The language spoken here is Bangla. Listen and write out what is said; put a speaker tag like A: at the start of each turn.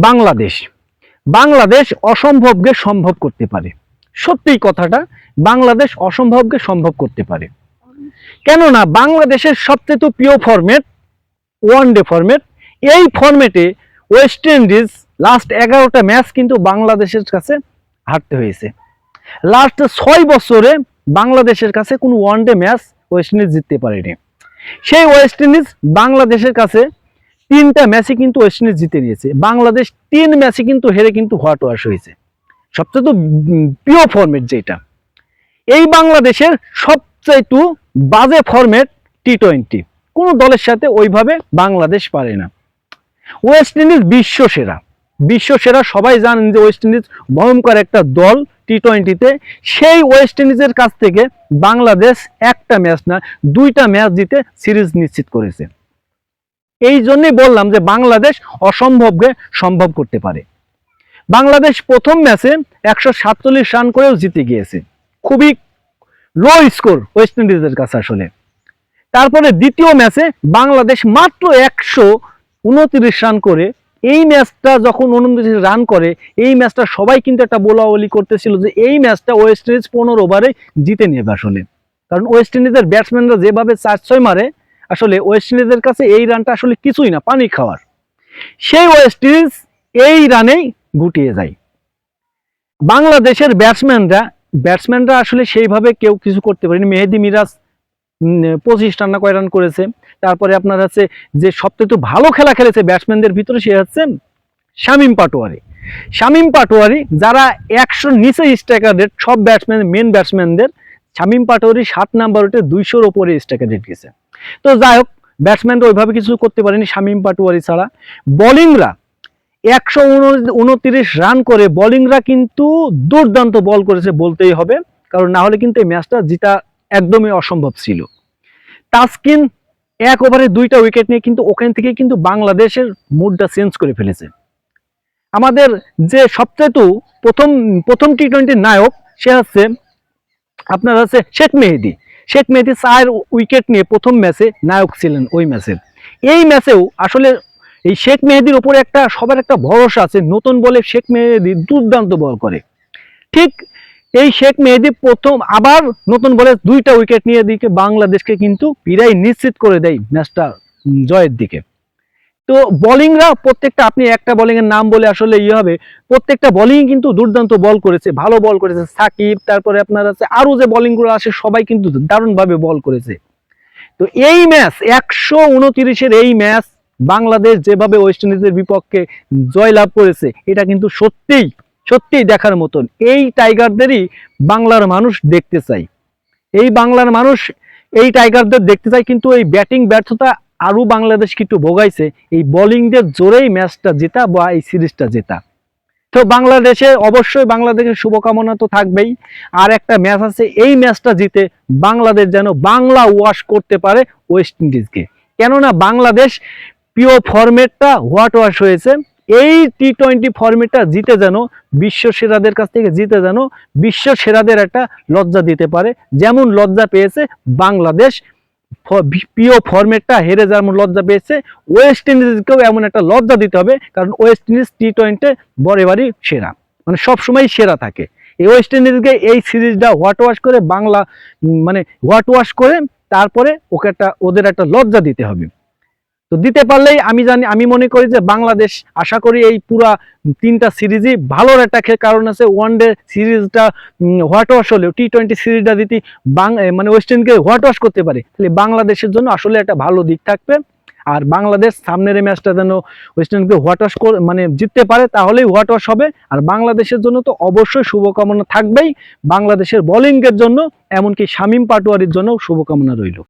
A: বাংলাদেশ বাংলাদেশ অসম্ভবকে সম্ভব করতে পারে। সত্যি কথাটা, বাংলাদেশ অসম্ভবকে সম্ভব করতে পারে। কেননা বাংলাদেশের সবচেয়ে প্রিয় ফরম্যাট ওয়ানডে ফরম্যাট। এই ফরম্যাটে ওয়েস্ট ইন্ডিজ লাস্ট 11টা ম্যাচ কিন্তু বাংলাদেশের কাছে হারতে হয়েছে। লাস্ট 6 বছরে বাংলাদেশের কাছে কোনো ওয়ানডে ম্যাচ ওয়েস্ট ইন্ডিজ জিততে পারেনি। সেই ওয়েস্ট ইন্ডিজ বাংলাদেশের কাছে 3টা ম্যাচে কিন্তু ওয়েস্ট ইন্ডিজ জিতে নিয়েছে। বাংলাদেশ 3 ম্যাচে কিন্তু হেরে কিন্তু হোয়াইট ওয়াশ হয়েছে। সবচেয়ে প্রিয় ফরম্যাট যেটা, এই বাংলাদেশের সবচেয়ে বাজে ফরম্যাট টি-20। কোনো দলের সাথে ওইভাবে বাংলাদেশ পারে না। ওয়েস্ট ইন্ডিজ বিশ্বসেরা সবাই জানেন যে ওয়েস্ট ইন্ডিজ ভয়ঙ্কর একটা দল টি-20তে। সেই ওয়েস্ট ইন্ডিজের কাছ থেকে বাংলাদেশ একটা ম্যাচ না 2টা ম্যাচ জিতে সিরিজ নিশ্চিত করেছে। এই জন্যই বললাম যে বাংলাদেশ অসম্ভবকে সম্ভব করতে পারে। বাংলাদেশ প্রথম ম্যাচে 147 রান করেও জিতে গিয়েছে। খুবই লো স্কোর ওয়েস্ট ইন্ডিজের কাছে আসলে। তারপরে দ্বিতীয় ম্যাচে বাংলাদেশ মাত্র 129 রান করে, এই ম্যাচটা যখন 29 রান করে, এই ম্যাচটা সবাই কিন্তু একটা বলাবলি করতেছিল যে এই ম্যাচটা ওয়েস্ট ইন্ডিজ 15 ওভারে জিতে নেবে আসলে। কারণ ওয়েস্ট ইন্ডিজের ব্যাটসম্যানরা যেভাবে 4-6 মারে, আসলে ওয়েস্ট ইন্ডিজের কাছে এই রানটা আসলে কিছুই না, পানি খাওয়ার। সেই ওয়েস্ট ইন্ডিজ এই রানেই গুটিয়ে যায়। বাংলাদেশের ব্যাটসম্যানরা আসলে সেইভাবে কেউ কিছু করতে পারেনি। মেহেদী মিরাজ 25 রান না কয় রান করেছে। তারপরে আপনার হচ্ছে যে সবচেয়ে ভালো খেলা খেলেছে ব্যাটসম্যানদের ভিতরে, সে হচ্ছে শামীম পাটোয়ারি। যারা 100 নিচে স্ট্রাইকার রেট সব মেন ব্যাটসম্যানদের, শামীম পাটোয়ারি 7 নাম্বার উঠে 200-র উপরে স্ট্রাইকার রেট গেছে। তো যাই হোক, ব্যাটসম্যানরা ওইভাবে কিছু করতে পারেনি শামীম পাটোয়ারি ছাড়া। বোলিংরা 129 রান করে, বোলিংরা কিন্তু দুর্দান্ত বল করেছে বলতেই হবে, কারণ না হলে কিন্তু এই ম্যাচটা জিতা একদমই অসম্ভব ছিল। তাসকিন 1 ওভারে 2টা উইকেট নিয়ে কিন্তু ওখান থেকে কিন্তু বাংলাদেশের মুডটা চেঞ্জ করে ফেলেছে। আমাদের যে সবচেয়ে প্রথম টি-20 নায়ক, সে হচ্ছে আপনার হচ্ছে শেখ মেহেদী 4 উইকেট নিয়ে প্রথম ম্যাচে নায়ক ছিলেন ওই ম্যাচের। এই ম্যাচেও আসলে এই শেখ মেহেদীর উপরে সবার একটা ভরসা আছে। নতুন বলে শেখ মেহেদী দুর্দান্ত বল করে। ঠিক এই শেখ মেহেদী আবার নতুন বলে 2টা উইকেট নিয়ে দিকে বাংলাদেশকে কিন্তু প্রায় নিশ্চিত করে দেয় ম্যাচটা জয়ের দিকে। তো বোলিংরা প্রত্যেকটা, আপনি একটা বোলিং এর নাম বলে আসলে হবে, প্রত্যেকটা বোলিং কিন্তু দুর্দান্ত বল করেছে, ভালো বল করেছে। সাকিব, তারপরে আপনার আছে আরো যে বোলিং গুলো আসে, সবাই কিন্তু দারুণ ভাবে বল করেছে। তো এই ম্যাচ 129-এর এই ম্যাচ বাংলাদেশ যেভাবে ওয়েস্ট ইন্ডিজের বিপক্ষে জয়লাভ করেছে, এটা কিন্তু সত্যিই দেখার মতন। এই টাইগারদেরই বাংলার মানুষ দেখতে চাই। এই টাইগারদের দেখতে চাই। কিন্তু এই ব্যাটিং ব্যর্থতা আরো বাংলাদেশকে একটু ভোগাইছে। এই বোলিংদের জোরেই ম্যাচটা জেতা বা এই সিরিজটা জেতা। তো অবশ্যই বাংলাদেশের শুভকামনা তো থাকবেই। আর একটা ম্যাচ আছে, এই ম্যাচটা জিতে বাংলাদেশ যেন বাংলা ওয়াশ করতে পারে ওয়েস্ট ইন্ডিজকে। কেননা বাংলাদেশ প্রিয় ফরম্যাটটা হোয়াইট ওয়াশ হয়েছে। এই টি-20 ফরম্যাটটা জিতে যেন বিশ্ব সেরাদের কাছ থেকে বিশ্ব সেরাদের একটা লজ্জা দিতে পারে। যেমন লজ্জা পেয়েছে বাংলাদেশ প্রিয় ফরম্যাটটা হেরে যেমন লজ্জা পেয়েছে, ওয়েস্ট ইন্ডিজকেও এমন একটা লজ্জা দিতে হবে। কারণ ওয়েস্ট ইন্ডিজ টি-20 বরাবরই সেরা, মানে সবসময় সেরা থাকে। এই ওয়েস্ট ইন্ডিজকে এই সিরিজটা হোয়াইট ওয়াশ করে তারপরে ওদের একটা লজ্জা দিতে হবে। তো দিতে পারলেই আমি মনে করি যে বাংলাদেশ, আশা করি এই পুরা 3টা সিরিজই ভালো একটা কারণ আছে। ওয়ানডে সিরিজটা হোয়াইট ওয়াশ হলেও টি-20 সিরিজটা যদি মানে ওয়েস্ট ইন্ডিজকে হোয়াইট ওয়াশ করতে পারে, তাহলে বাংলাদেশের জন্য আসলে একটা ভালো দিক থাকবে। আর বাংলাদেশ সামনের ম্যাচটা যেন ওয়েস্ট ইন্ডিজকে হোয়াইট ওয়াশ জিততে পারে, তাহলেই হোয়াইট ওয়াশ হবে। আর বাংলাদেশের জন্য তো অবশ্যই শুভকামনা থাকবেই। বাংলাদেশের বোলিংয়ের জন্য, এমনকি শামীম পাটোয়ারির জন্য শুভকামনা রইল।